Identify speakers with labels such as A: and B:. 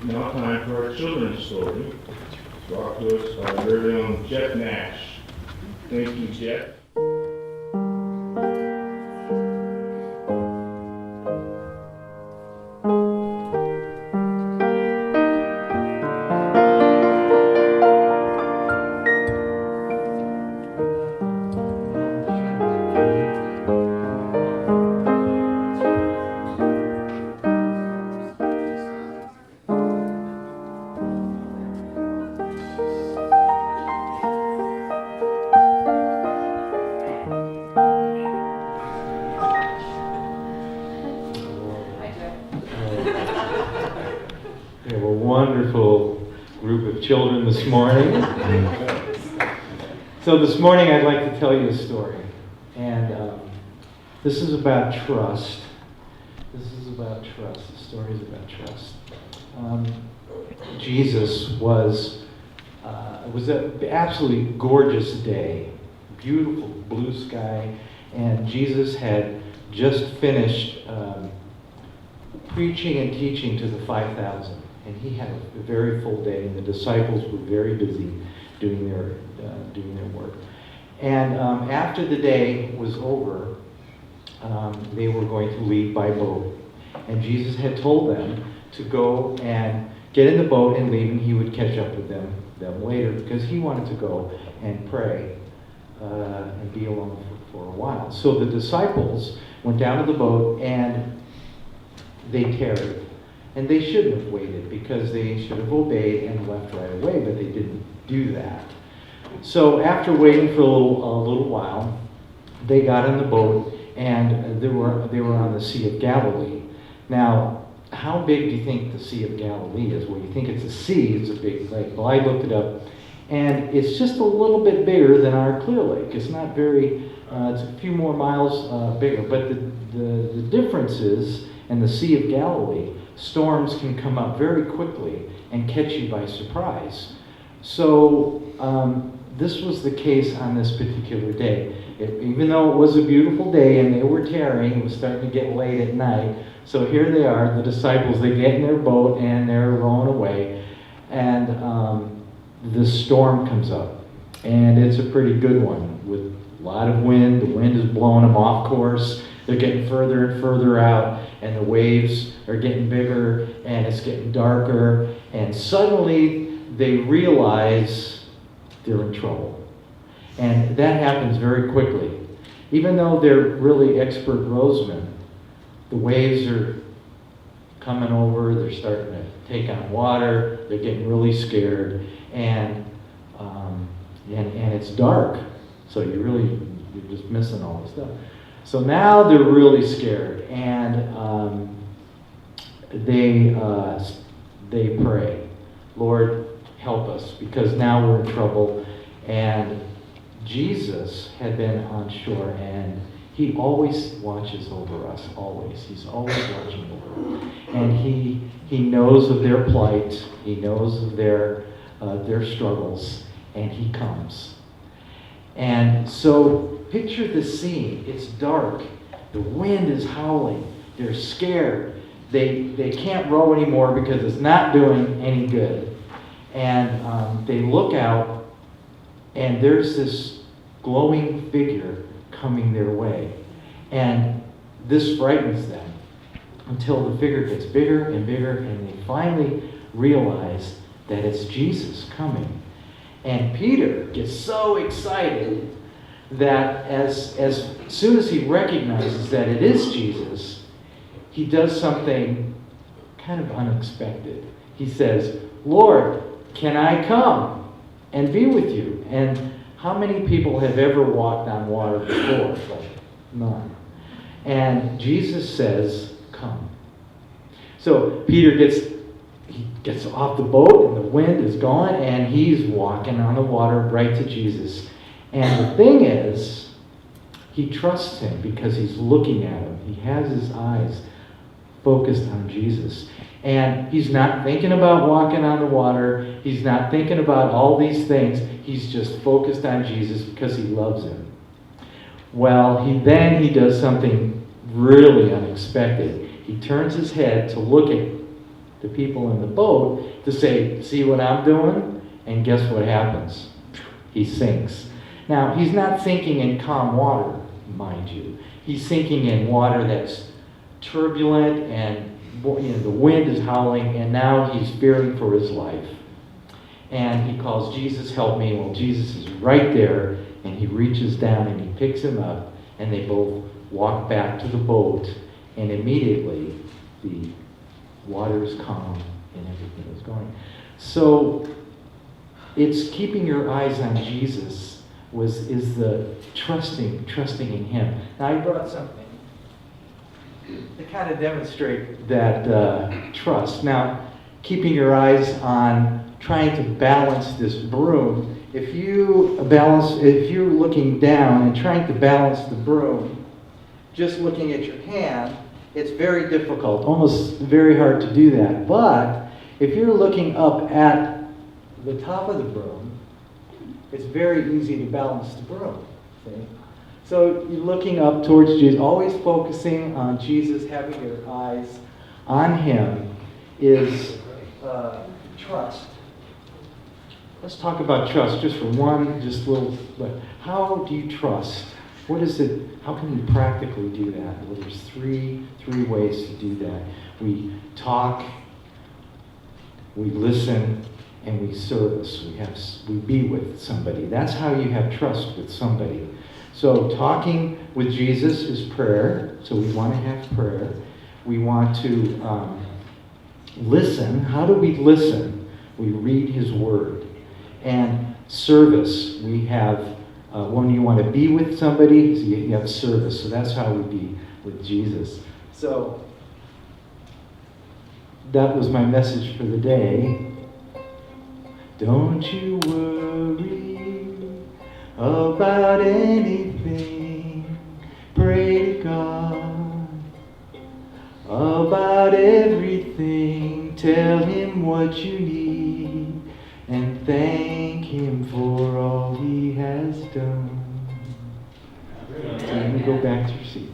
A: now time for our children's story, brought to us by our very own Jeff Nash. Thank you, Jeff.
B: We have a wonderful group of children this morning. So this morning I'd like to tell you a story. And this is about trust. This is about trust. The story is about trust. Jesus was, it was an absolutely gorgeous day. Beautiful blue sky. And Jesus had just finished preaching and teaching to the 5,000. And he had a very full day, and the disciples were very busy doing their work. And after the day was over, they were going to leave by boat. And Jesus had told them to go and get in the boat and leave, and he would catch up with them later, because he wanted to go and pray and be alone for a while. So the disciples went down to the boat, and they tarried. And they shouldn't have waited, because they should have obeyed and left right away, but they didn't do that. So after waiting for a little while, they got in the boat, and they were on the Sea of Galilee. Now, how big do you think the Sea of Galilee is? Well, you think it's a sea, it's a big lake. Well, I looked it up, and it's just a little bit bigger than our Clear Lake. It's not very, it's a few more miles bigger. But the difference is, in the Sea of Galilee, storms can come up very quickly and catch you by surprise. So this was the case on this particular day. Even though it was a beautiful day and they were tarrying, it was starting to get late at night. So here they are, the disciples, they get in their boat and they're rowing away. And the storm comes up. And it's a pretty good one with a lot of wind. The wind is blowing them off course. They're getting further and further out, and the waves are getting bigger, and it's getting darker, and suddenly they realize they're in trouble. And that happens very quickly. Even though they're really expert rowsmen, the waves are coming over, they're starting to take on water, they're getting really scared, and it's dark, so you're just missing all this stuff. So now they're really scared, and they pray, Lord, help us, because now we're in trouble. And Jesus had been on shore, and he always watches over us, always. He's always watching over us. And he knows of their plight, he knows of their struggles, and he comes. And so picture the scene. It's dark. The wind is howling. They're scared. They can't row anymore because it's not doing any good. And they look out, and there's this glowing figure coming their way. And this frightens them until the figure gets bigger and bigger, and they finally realize that it's Jesus coming. And Peter gets so excited that as soon as he recognizes that it is Jesus, he does something kind of unexpected. He says, Lord, can I come and be with you? And how many people have ever walked on water before? Like, none. And Jesus says, come. So Peter gets off the boat, and the wind is gone, and he's walking on the water right to Jesus. And the thing is, he trusts him because he's looking at him. He has his eyes focused on Jesus. And he's not thinking about walking on the water. He's not thinking about all these things. He's just focused on Jesus because he loves him. Well, he does something really unexpected. He turns his head to look at the people in the boat to say, see what I'm doing? And guess what happens? He sinks. Now, he's not sinking in calm water, mind you. He's sinking in water that's turbulent, and the wind is howling, and now he's fearing for his life. And he calls, Jesus, help me. Well, Jesus is right there, and he reaches down and he picks him up, and they both walk back to the boat, and immediately the water is calm and everything is going. So it's keeping your eyes on Jesus is the trusting in him. Now I brought something to kind of demonstrate that trust. Now, keeping your eyes on trying to balance this broom. If you're looking down and trying to balance the broom, just looking at your hand, it's very difficult, almost very hard to do that. But if you're looking up at the top of the broom, it's very easy to balance the broom. See? So you're looking up towards Jesus, always focusing on Jesus, having your eyes on him is trust. Let's talk about trust just for how do you trust? What is it? How can you practically do that? Well, there's three ways to do that. We talk, we listen, and we service. We be with somebody. That's how you have trust with somebody. So talking with Jesus is prayer. So we want to have prayer. We want to listen. How do we listen? We read his word. And service. We have, when you want to be with somebody, so you have service. So that's how we be with Jesus. So that was my message for the day. Don't you worry about anything. Pray to God about everything. Tell him what you need and thank him for all he has done. So you can go back to your seat.